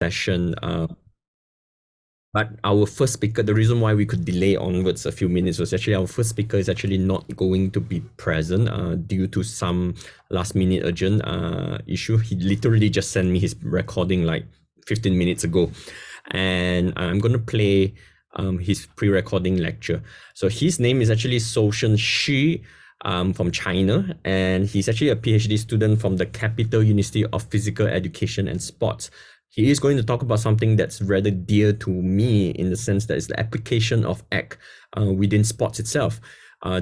session. But our first speaker, the reason why we could delay onwards a few minutes was actually our first speaker is actually not going to be present due to some last minute urgent issue. He literally just sent me his recording like 15 minutes ago. And I'm going to play his pre-recording lecture. So his name is actually Shousen from China, and he's actually a PhD student from the Capital University of Physical Education and Sports. He is going to talk about something that's rather dear to me in the sense that it's the application of ALIC within sports itself.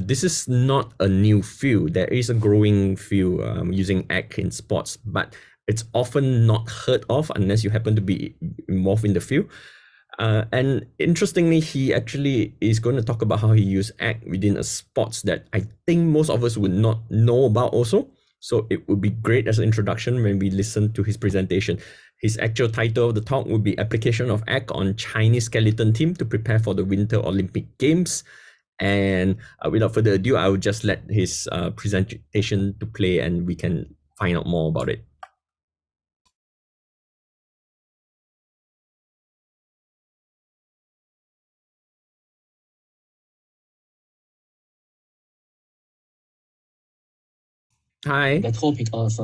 This is not a new field. There is a growing field using ALIC in sports, but it's often not heard of unless you happen to be involved in the field. And interestingly, he actually is going to talk about how he used ACT within a sports that I think most of us would not know about also. So it would be great as an introduction when we listen to his presentation. His actual title of the talk would be Application of ACT on Chinese Skeleton Team to Prepare for the Winter Olympic Games. And without further ado, I will just let his presentation to play and we can find out more about it. Hi. The topic of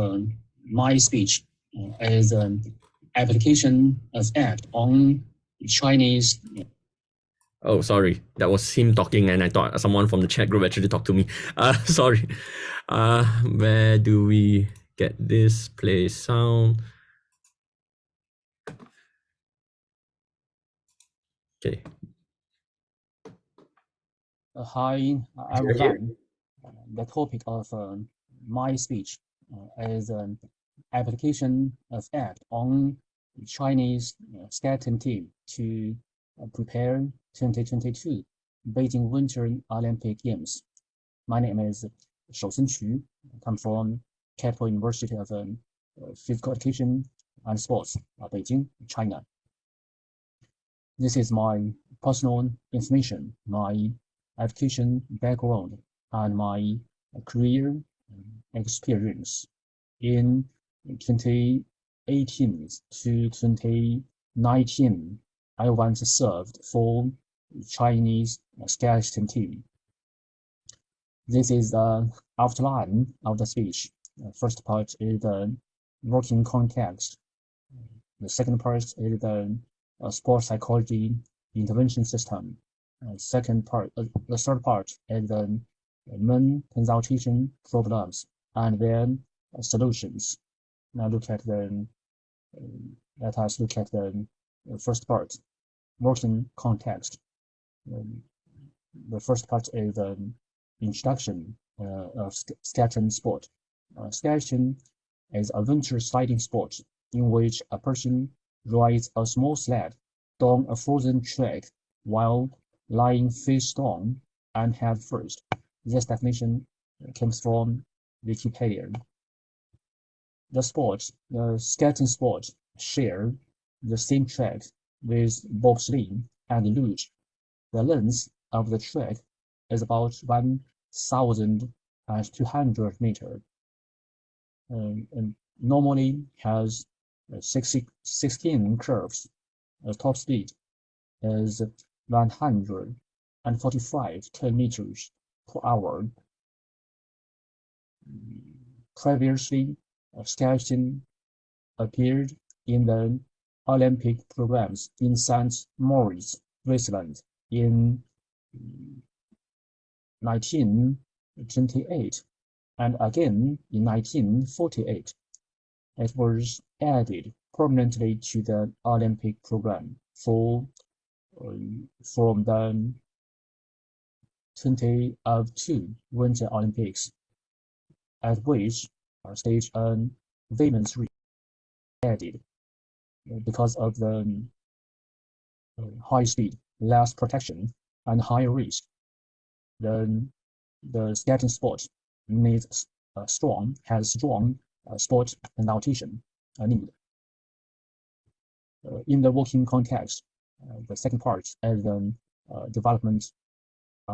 my speech is application of ACT on Chinese. Oh, sorry. That was him talking, and I thought someone from the chat group actually talked to me. Sorry. Where do we get this? Play sound. Okay. Hi, everyone. The topic of my speech is application of ACT on Chinese skating team to prepare 2022 Beijing Winter Olympic Games. My name is Shousen. I come from Capital University of Physical Education and Sports, Beijing, China. This is my personal information, my education background, and my career experience. In 2018 to 2019, I once served for Chinese skeleton team. This is the outline of the speech. First part is the working context. The second part is the sports psychology intervention system. The third part is the main consultation problems and their solutions. Now let us look at the first part, working context. The first part is the introduction of skeleton sport. Skeleton is a winter sliding sport in which a person rides a small sled down a frozen track while lying face down and head first. This definition comes from Wikipedia. The skeleton sport, share the same track with bobsleigh and luge. The length of the track is about 1,200 meters. And normally has 16 curves. The top speed is 145 kilometers per hour. Previously, skeleton appeared in the Olympic programs in St. Moritz, Switzerland in 1928 and again in 1948. It was added permanently to the Olympic program from the 2002 Winter Olympics, at which stage women's race added because of the high speed, less protection, and higher risk. The skating sport needs strong sport adaptation need. In the working context, the second part is the development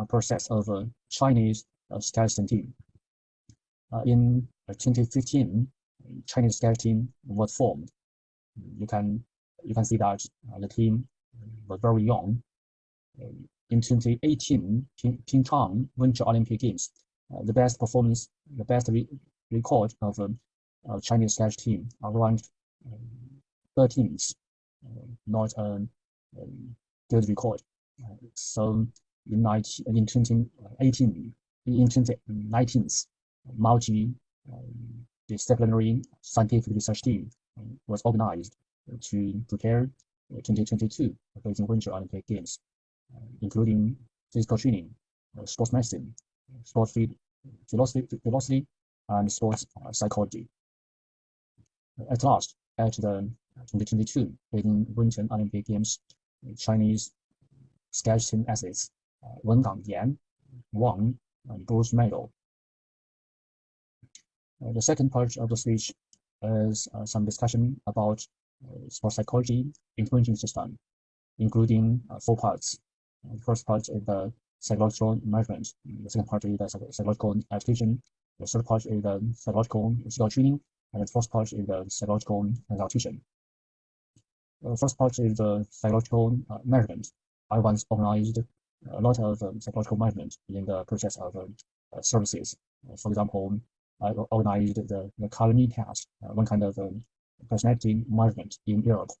process of Chinese skeleton team. In 2015, Chinese skeleton team was formed. You can you can see that the team was very young. In 2018 Pyeongchang Winter Olympic Games, the best performance, the best record of Chinese sledge team ranked 13th, not a good record. So in 2019, multi-disciplinary scientific research team was organized to prepare 2022 Beijing Winter Olympic Games, including physical training, sports medicine, sports philosophy, and sports psychology. At last, at the 2022 Beijing Winter Olympic Games, Chinese sledge team athletes Wen Gangyan won a bronze medal. The second part of the speech is some discussion about sports psychology intervention system, including 4 parts. The first part is the psychological management. The second part is the psychological education. The third part is the psychological skill training. And the fourth part is the psychological consultation. The first part is the psychological management. I once organized a lot of psychological management in the process of services. For example, I organized the Kalani test, one kind of personality management in Europe,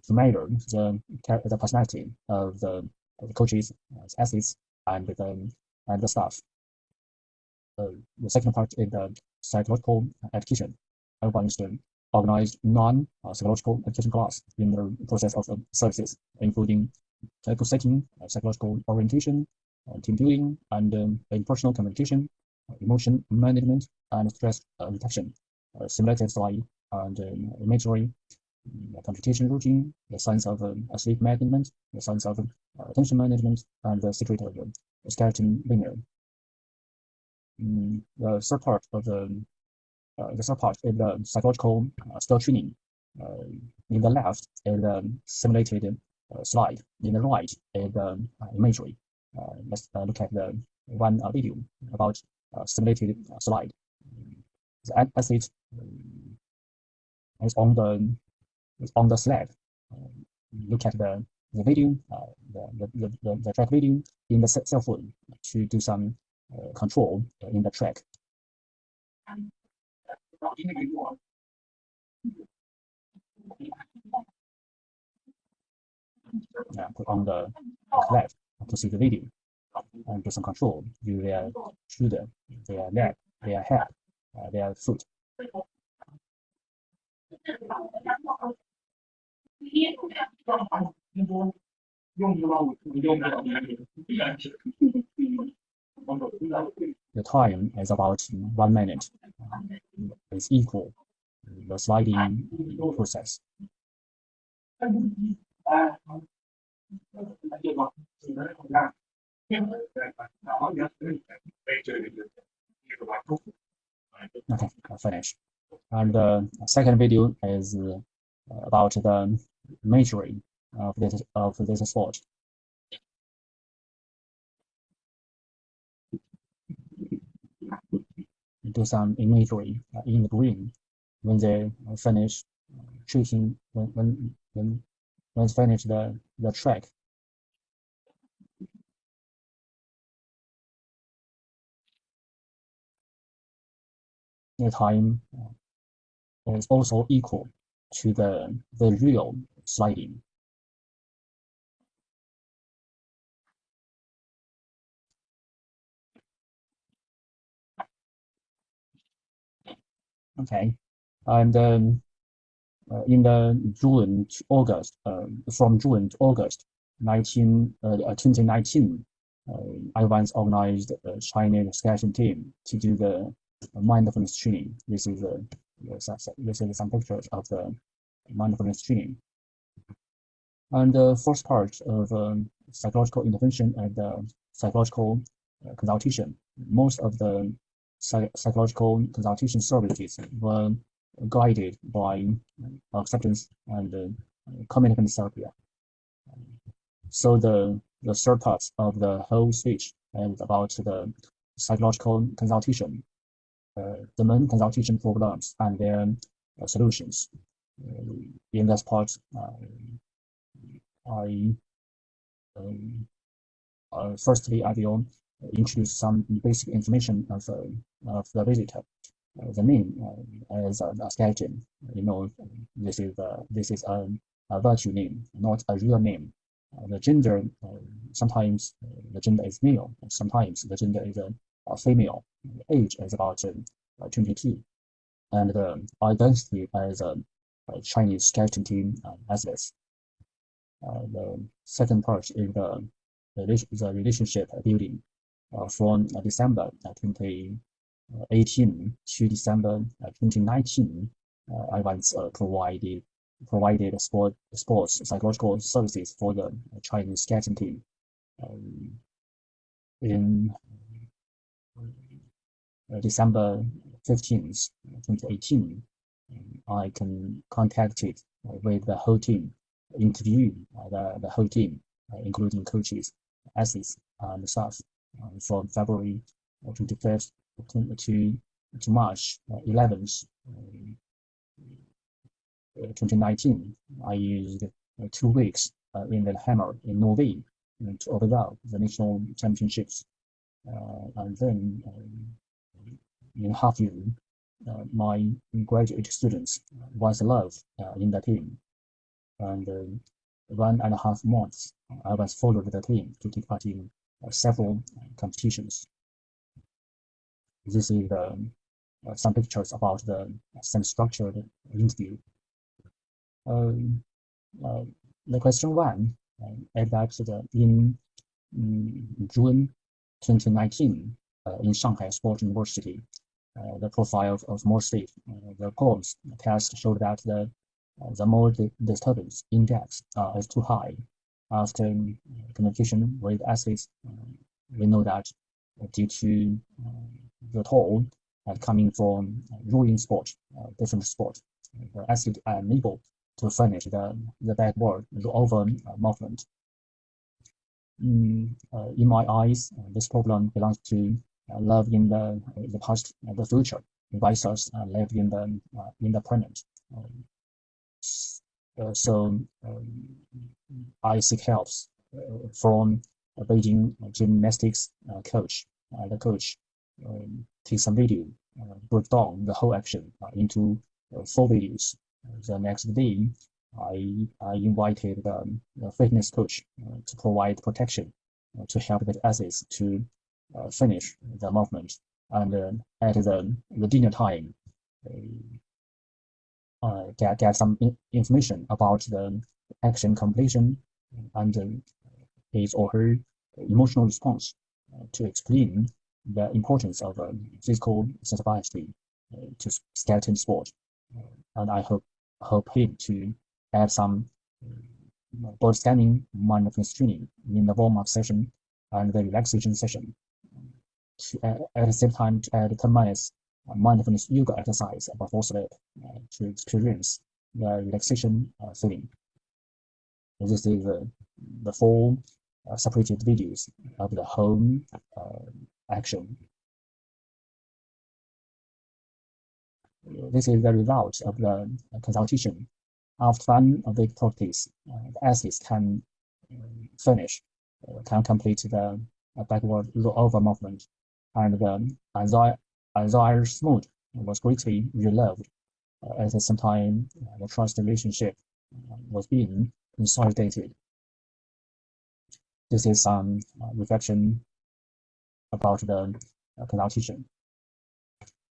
to measure the personality of the coaches, athletes, and the staff. The second part is the psychological education. I once organized non-psychological education class in the process of services, including type setting, psychological orientation, team building, and interpersonal communication, emotion management, and stress reduction, simulated slide, and imagery, computation routine, the science of sleep management, the science of attention management, and the secret of skeleton linear. The third part is the psychological skill training. In the left is the simulated slide. In the right is the imagery. Let's look at the one video about simulated slide. The athlete is on the sled. Look at the video, the track video in the cell phone to do some control in the track. Put on the sled to see the video and do some control. Do their shoulder, their leg, their head, their foot. The time is about 1 minute. It's equal the sliding process. Okay, I'll finish. And the second video is about the measuring of this sport. Do some imagery in the brain when they finish shooting, when finish the track. The time is also equal to the real sliding. Okay, and in the June to August, from June to August 2019, I once organized a Chinese skeleton team to do the mindfulness training. This is some pictures of the mindfulness training. And the first part of psychological intervention and psychological consultation. Most of the psychological consultation services were guided by acceptance and commitment therapy. So the third part of the whole speech is about the psychological consultation, the main consultation programs and their solutions. in this part, I firstly I will introduce some basic information of the visitor. The name is a skeleton. This is a virtual name, not a real name. The gender, sometimes the gender is male, sometimes the gender is a female. Age is about 22, and the identity as a Chinese skeleton team athletes. The second part is the relationship building from December 2018 to December 2019. I once provided sports psychological services for the Chinese skeleton team. In December 15th, 2018, I contacted with the whole team, interviewed the whole team, including coaches, athletes, and staff, from February 25th to March 11th, 2019. I used 2 weeks in the Hammer in Norway to observe the national championships, and then in half year, my graduate students was love in the team, and 1.5 months I was followed the team to take part in several competitions. This is some pictures about the semi-structured interview. The question one is that in June 2019, in Shanghai Sports University, the profile of more state, the Combs test showed that the mode disturbance index is too high. After communication with athletes, we know that due to the toll coming from rowing sport, different sport, the athlete are unable to finish the backward over movement. In my eyes, this problem belongs to love in the past and the future, versus live in the present. So I seek help from a Beijing gymnastics coach. The coach takes some video, broke down the whole action into 4 videos. The next day, I invited the fitness coach to provide protection to help the athletes to finish the movement. And at the dinner time, get some information about the action completion and his or her emotional response to explain the importance of physical sensitivity to skeleton sport. And I hope him to add some body scanning mindfulness training in the warm-up session and the relaxation session. At the same time, to add 10 minutes mindfulness yoga exercise before sleep to experience the relaxation feeling. This is the 4 separated videos of the whole action. This is the result of the consultation. After 1 week practice, the athletes can finish, can complete the backward over movement, and the anxious mood was greatly relieved. At the same time, the trust relationship was being consolidated. This is some reflection about the consultation.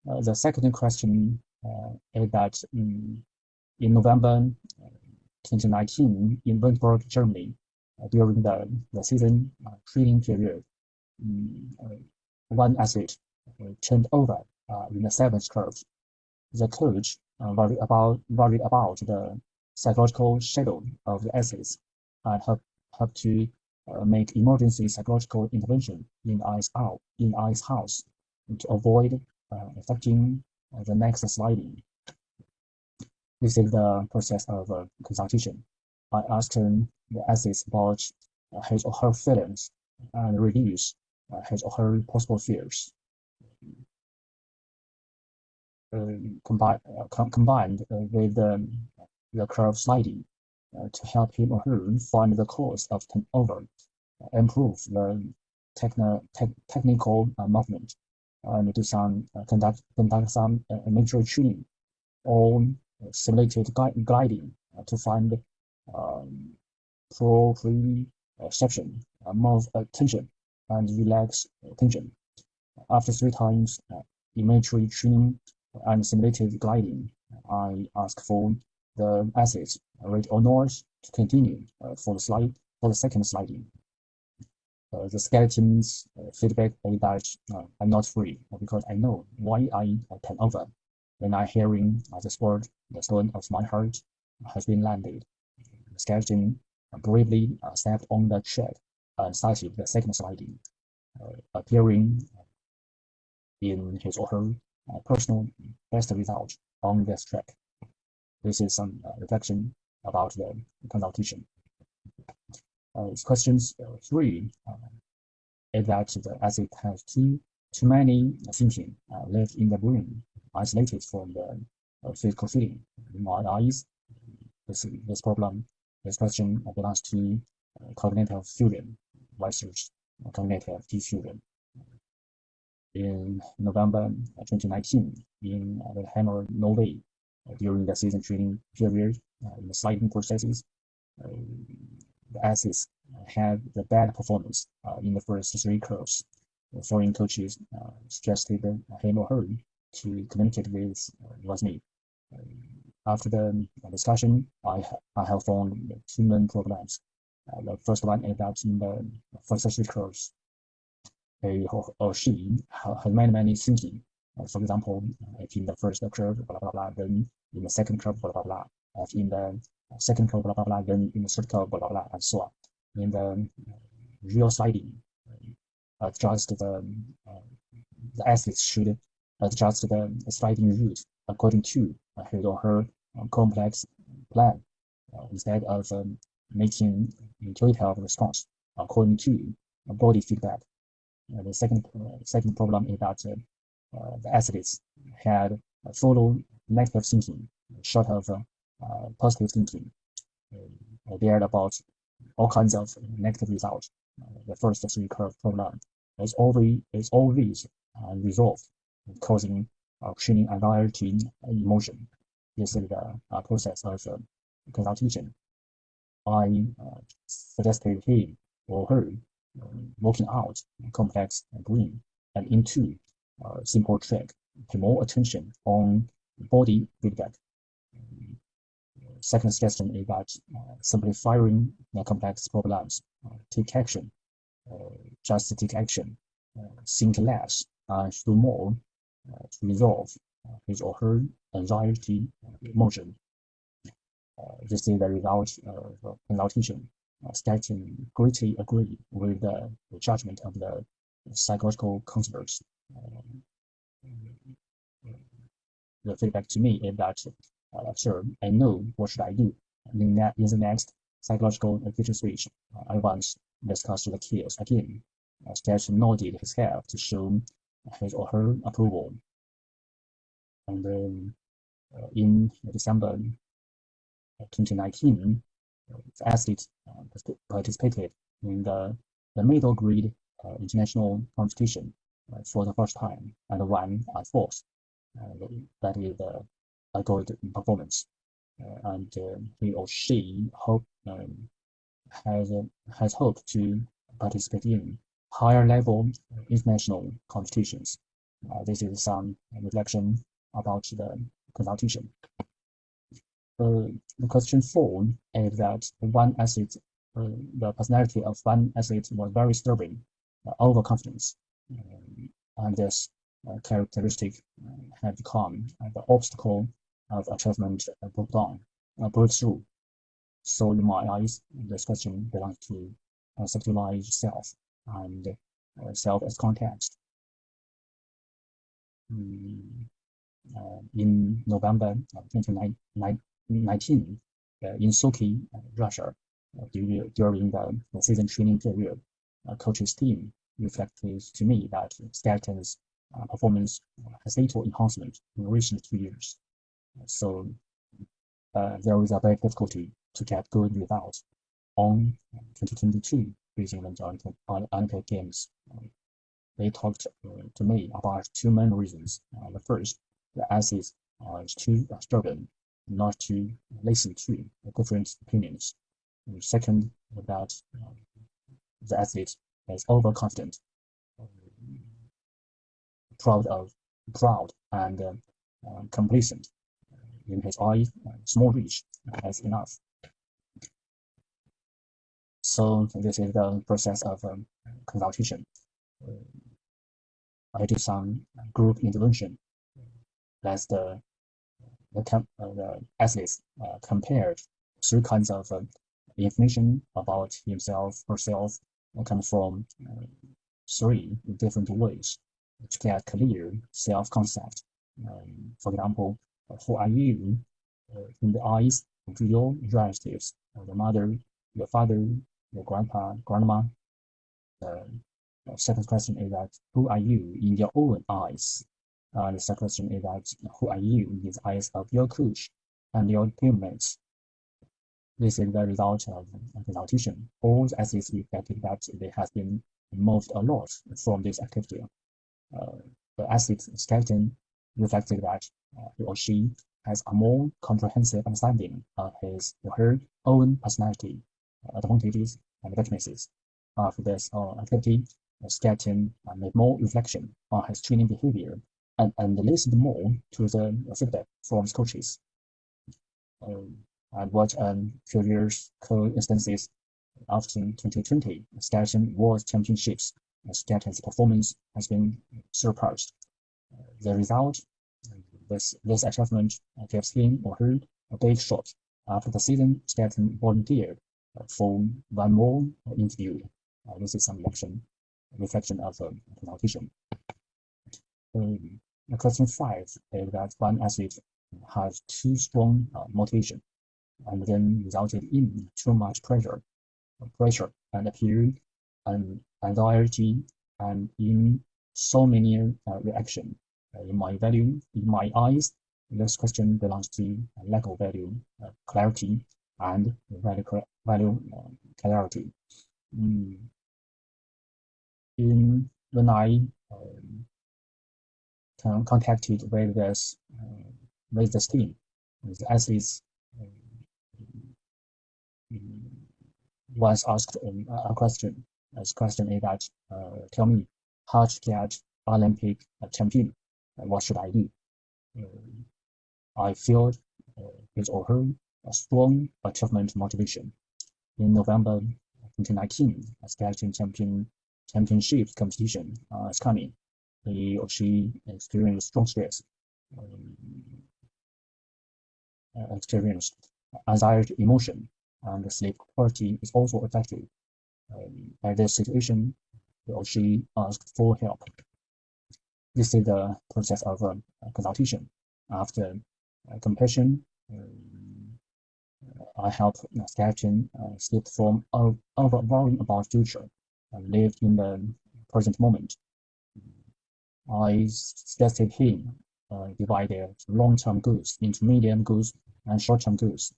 The second question is that in November 2019, in Würzburg, Germany, during the season training period, 1 athlete turned over in the 7th curve. The coach worried about the psychological shadow of the athletes and have to make emergency psychological intervention in ice house to avoid affecting the next sliding. This is the process of consultation. I asked the athletes about his or her feelings and reduce his or her possible fears. Combined with the the curve sliding to help him or her find the cause of turnover, improve the technical movement, and do some conduct some imagery tuning or simulated gliding to find proprioception, move tension, and relax tension. After 3 times imagery tuning and simulated gliding, I ask for the assets, red or north, to continue for the second sliding. The skeleton's feedback is that I'm not free because I know why I turn over. When I hearing the sport, the stone of my heart has been landed. The skeleton bravely stepped on the track and started the second sliding, appearing in his or her personal best result on this track. This is some reflection about the consultation. Questions 3 is that the asset has too many thinking left in the brain, isolated from the physical feeling. In my eyes, this question belongs to cognitive fusion versus cognitive diffusion. In November 2019, in the Hammer Norway, during the season training period, in the sliding processes, the assets had the bad performance in the first 3 curves. The foreign coaches suggested him or her to communicate with me. After the discussion, I have found 2 main problems. The first one is that in the first 3 curves, he or she has many thinking. For example, if in the first curve, blah blah blah, then in the second curve, blah blah blah. If in the second curve, blah blah blah, then in the third curve, blah blah, and so on. In the real sliding, adjust the assets should adjust the sliding route according to his or her complex plan, instead of making intuitive response according to body feedback. The second problem is that the athletes had follow negative thinking short of positive thinking. They are about all kinds of negative results. The first 3 curve problem is always resolved, causing training anxiety emotion. This is the process of consultation. I suggested him or her working out complex brain and into simple track, pay more attention on body feedback. Second suggestion is that simplifying the complex problems, take action, just take action, think less, do more to resolve his or her anxiety emotion. This is the result of consultation. Skeleton greatly agree with the judgment of the psychological counselors. The feedback to me is that, sir, I know what should I do. In the next psychological feature switch, I once discussed the case again. Skeleton nodded his head to show his or her approval. And in December 2019, the athlete participated in the middle grade international competition for the first time and won fourth. That is a good performance, and he or she has hoped to participate in higher level international competitions. This is some reflection about the consultation. The question 4 is that one athlete, the personality of one athlete was very stubborn, overconfidence, and this characteristic had become the obstacle of achievement breakthrough. So in my eyes, this question belongs to sexualized self and self as context. In November 2019, in Sochi, Russia, during the season training period, coach's team reflected to me that skeleton's performance has little enhancement in recent 2 years. So there is a big difficulty to get good results on 2022 Beijing Olympic Games. They talked to me about two main reasons. The first, the athletes are too stubborn not to listen to different opinions. And second, that the athlete is overconfident, proud and complacent. In his eyes, small reach is enough. So this is the process of consultation. I do some group intervention. That's the athletes compared three kinds of information about himself, herself, come from three different ways to get clear self-concept. For example, who are you in the eyes of your relatives, your mother, your father, your grandpa, grandma? The second question is that who are you in your own eyes? The second question is that who are you in the eyes of your coach and your teammates? This is the result of consultation. All the athletes reflected that they have been moved a lot from this activity. The athlete skeleton reflected that he or she has a more comprehensive understanding of his or her own personality, advantages, and weaknesses. After this activity, the skeleton made more reflection on his training behavior and listened more to the feedback from his coaches. And what curious coincidences after 2020 skeleton world championships, skeleton's performance has been surpassed. The result, this achievement gives him or her a big shot. After the season, skeleton volunteered for one more interview. This is some reflection of consultation. Question 5 is that one athlete has too strong motivation and then resulted in too much pressure and appear and anxiety and in so many reaction. In my eyes, this question belongs to lack of value, clarity, and value clarity. When I contacted with this team, the athletes was asked a question. This question is that, tell me how to get Olympic champion. What should I do? I feel his or her a strong achievement motivation. In November 2019, a skeleton championship competition is coming. He or she experienced strong stress, experienced anxiety emotion, and sleep quality is also affected. By this situation, he or she asked for help. This is the process of consultation. After compassion, I help skeleton slip from over worrying about future and live in the present moment. I suggested him divide their long-term goals into medium goals and short-term goals,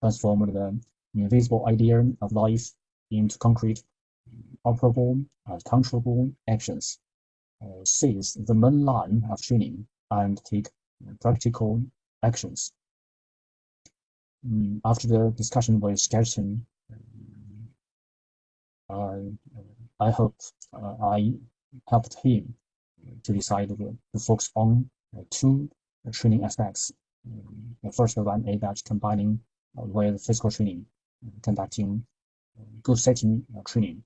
transform the invisible idea of life into concrete, operable, and controllable actions, seize the main line of training, and take practical actions. After the discussion with skeleton, I hope I helped him to decide to focus on two training aspects. The first one is that combining with physical training, conducting good setting training.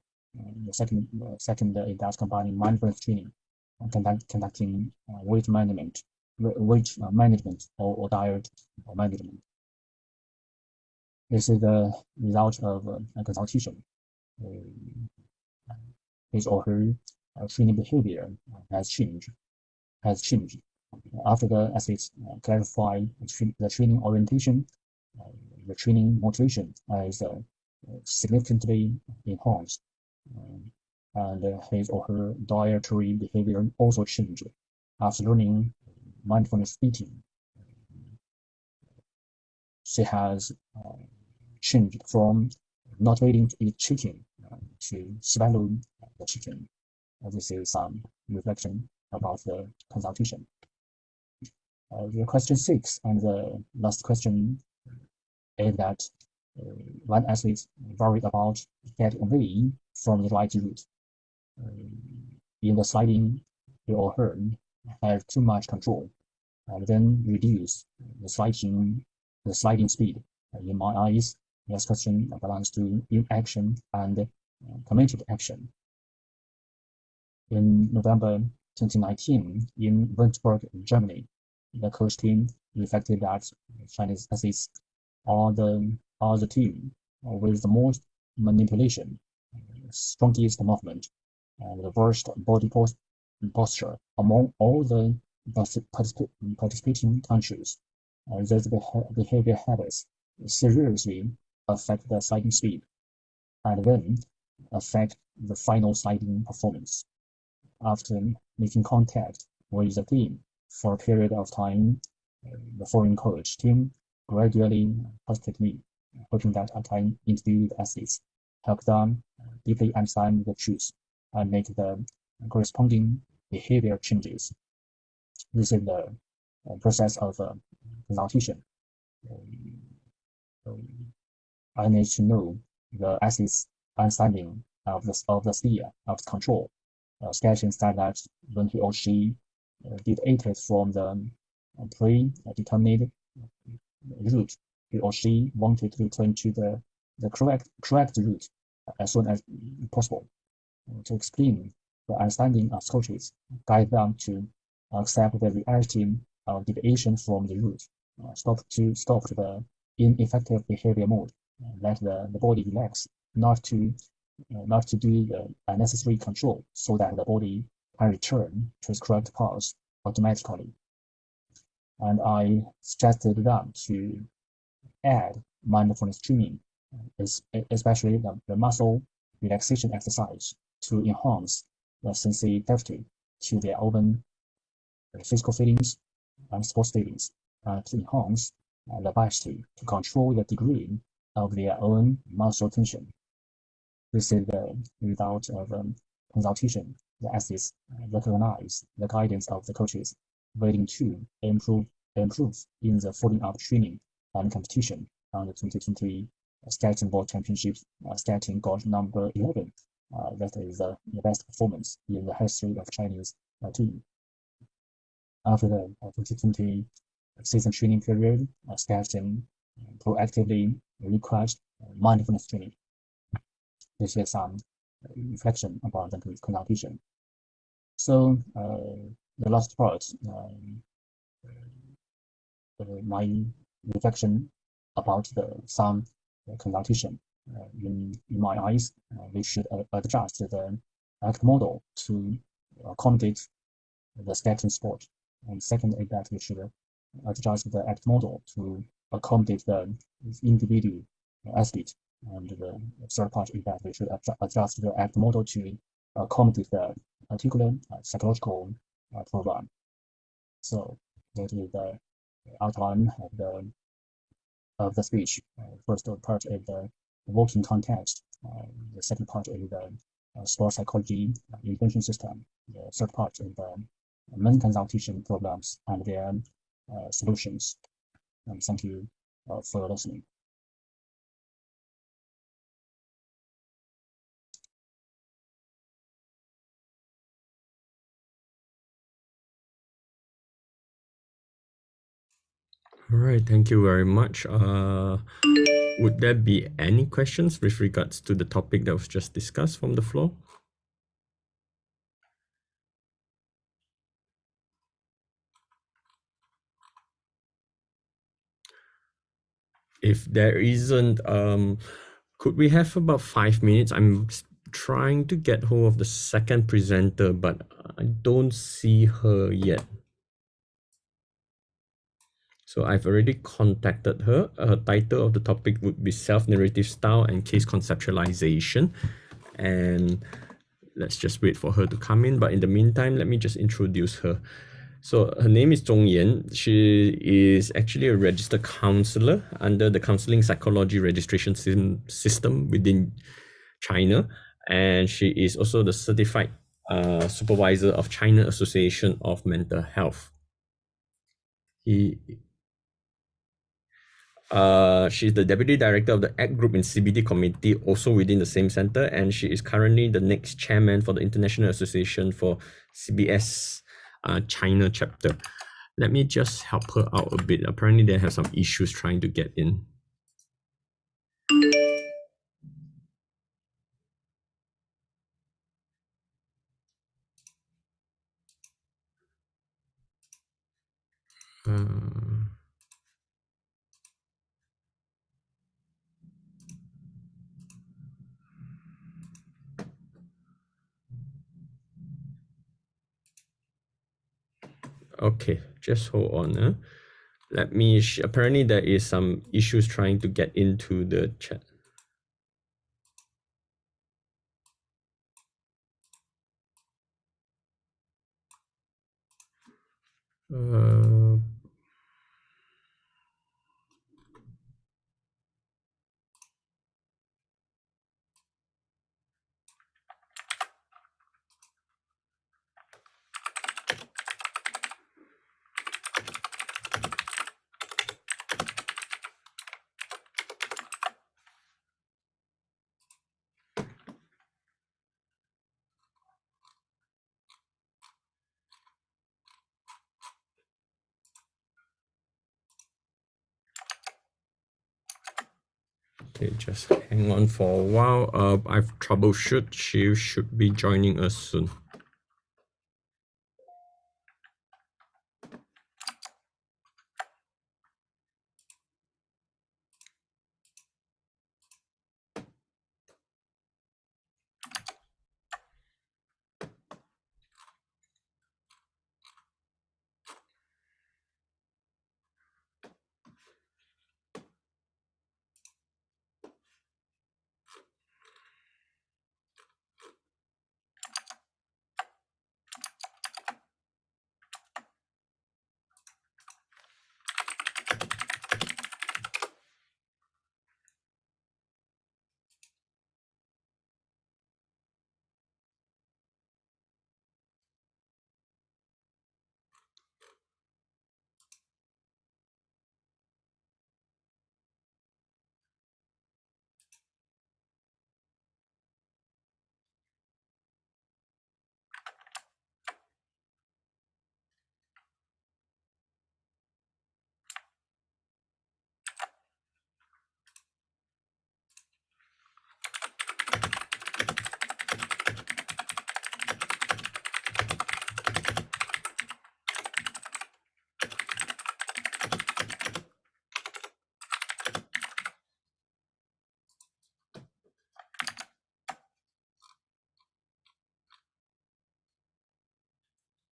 The second is that combining mindfulness training, conducting weight management or diet management. This is the result of a consultation. His or her training behavior has changed. After the athletes clarify the training orientation, the training motivation is significantly enhanced, and his or her dietary behavior also changed after learning mindfulness eating. she has changed from not waiting to eat chicken to swallow the chicken. This is some reflection about the consultation. The question 6 and the last question is that one athlete worried about getting away from the right route. In the sliding, he or her have too much control and then reduce the sliding speed. In my eyes, this question belongs to inaction and committed action. In November 2019, in Würzburg, Germany, the coach team reflected that Chinese athletes are the team with the most manipulation, strongest movement, and the worst body posture among all the participating countries. Those behavior habits seriously affect the sliding speed and then affect the final sliding performance. After making contact with the team for a period of time, the foreign coach team gradually trusted me, hoping that I can interview the athletes, help them deeply understand the truth, and make the corresponding behavior changes. This is the process of consultation. I need to know the athlete's understanding of the sphere of control. Sketching said that when he or she deviated from the predetermined route, he or she wanted to return to the correct route as soon as possible. To explain the understanding of coaches, guide them to accept the reality of deviation from the route, stop the ineffective behavior mode, let the body relax, not to do the unnecessary control, so that the body can return to its correct path automatically. And I suggested them to add mindfulness training, especially the muscle relaxation exercise, to enhance the sensitivity to their own physical feelings and sports feelings, to enhance the ability to control the degree of their own muscle tension. This is the result of consultation. The athletes recognize the guidance of the coaches, waiting to improve in the following-up training and competition on the 2020 Skating World Championships. Skating got number 11. That is the best performance in the history of Chinese team. After the 2020 season training period, Skating proactively request mindfulness training. This is some reflection about the consultation. So the last part, my reflection about some consultation. In my eyes, we should adjust the ACT model to accommodate the skating sport. And second is that we should adjust the ACT model to accommodate the individual athlete. And the third part is that we should adjust the ACT model to accommodate the particular psychological program. So that is the outline of the speech. First part is the working context. The second part is the sport psychology intervention system. The third part is the main consultation programs and their solutions. And thank you for listening. All right, thank you very much. Would there be any questions with regards to the topic that was just discussed from the floor? If there isn't, could we have about 5 minutes? I'm trying to get hold of the second presenter, but I don't see her yet. So I've already contacted her. Her title of the topic would be Self-Narrative Style and Case Conceptualization. And let's just wait for her to come in. But in the meantime, let me just introduce her. So her name is Zhong Yan. She is actually a registered counselor under the counseling psychology registration system within China, and she is also the certified supervisor of China Association of Mental Health. He she's the deputy director of the ACT group in CBD committee, also within the same center, and she is currently the next chairman for the International Association for CBS China chapter. Let me just help her out a bit. Apparently, they have some issues trying to get in. Uh, okay, just hold on. Let me. Apparently, there is some issues trying to get into the chat. Okay, just hang on for a while. I've troubleshoot. She should be joining us soon.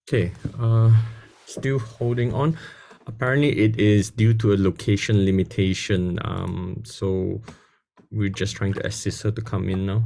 Okay, still holding on. Apparently, it is due to a location limitation. So we're just trying to assist her to come in now.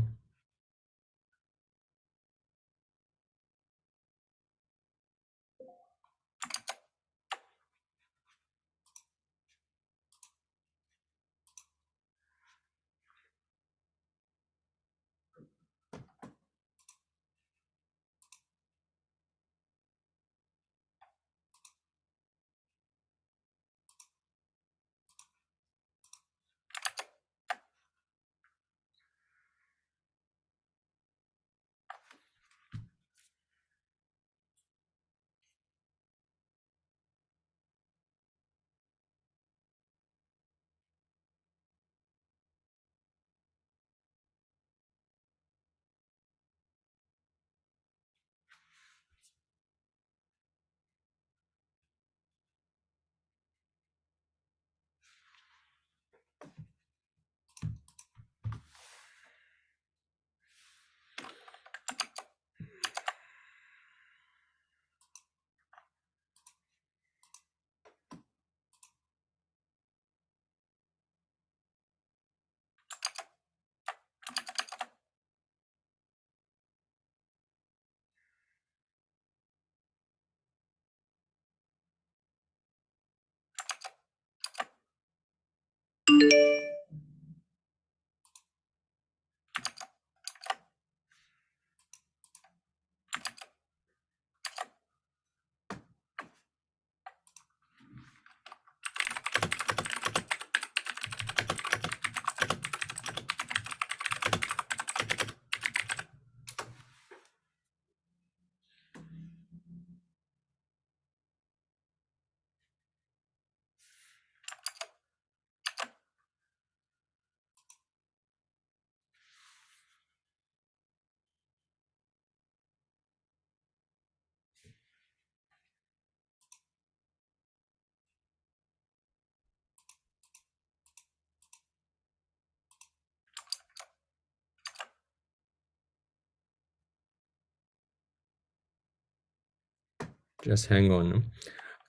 Just hang on.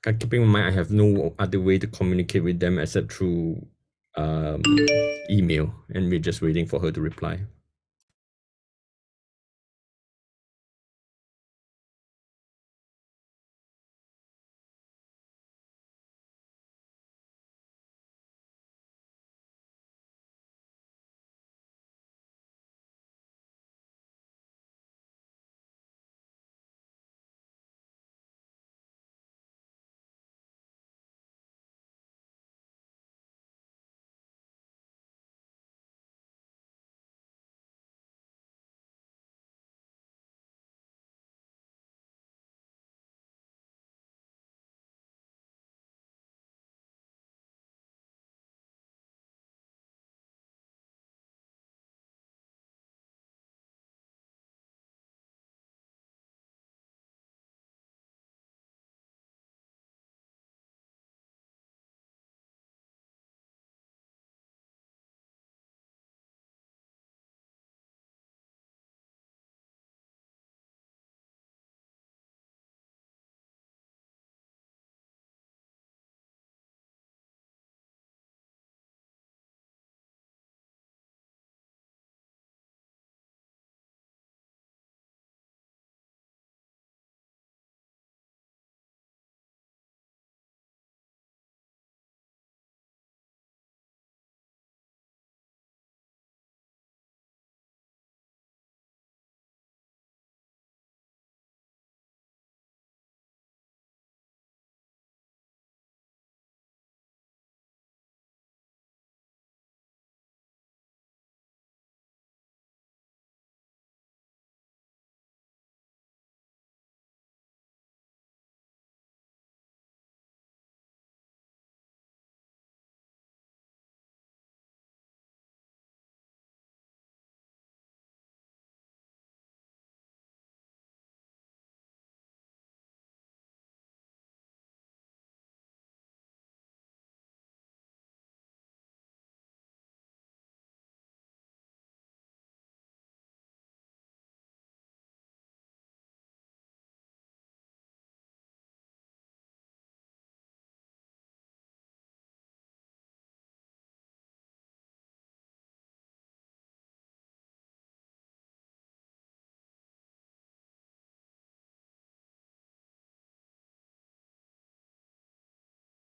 Keeping in mind, I have no other way to communicate with them except through email, and we're just waiting for her to reply.